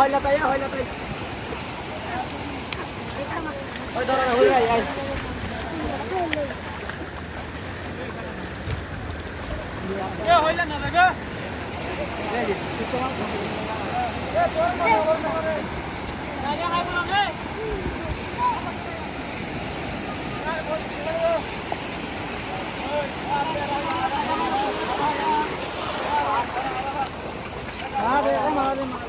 হইলা তাই ওই ধর হইলা আই এ হইলা না দেখা এই তোমার এ তোর মারে রাজা খাই বলো রে মারে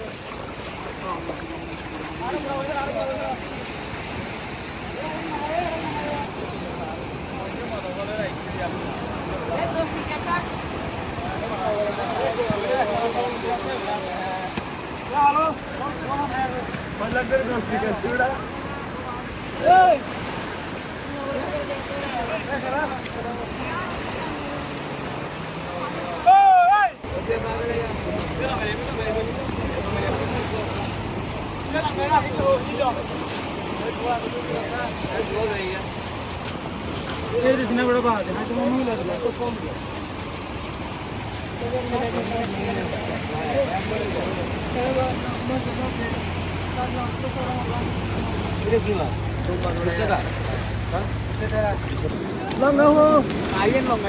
Eles não vão bater, mas tomamos um lado, tô com ele. Ini gimana? Bisa tak? Long. Ayen long.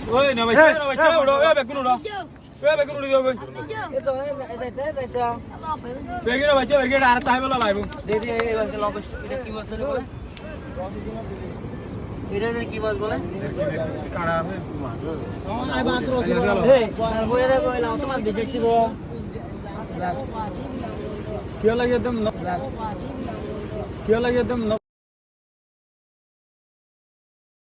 Oi, nama siapa? Udah, bekun udah. Bekun udah dia. Itu, Begini baca, begini ada tahu bela live. Dedi, ini long ini kimas tu boleh? Ini kimas boleh? Kara है आई बात रो हे sir वो रे वो लाओ तुम विशेष रो क्या लगे एकदम क्या लगे एकदम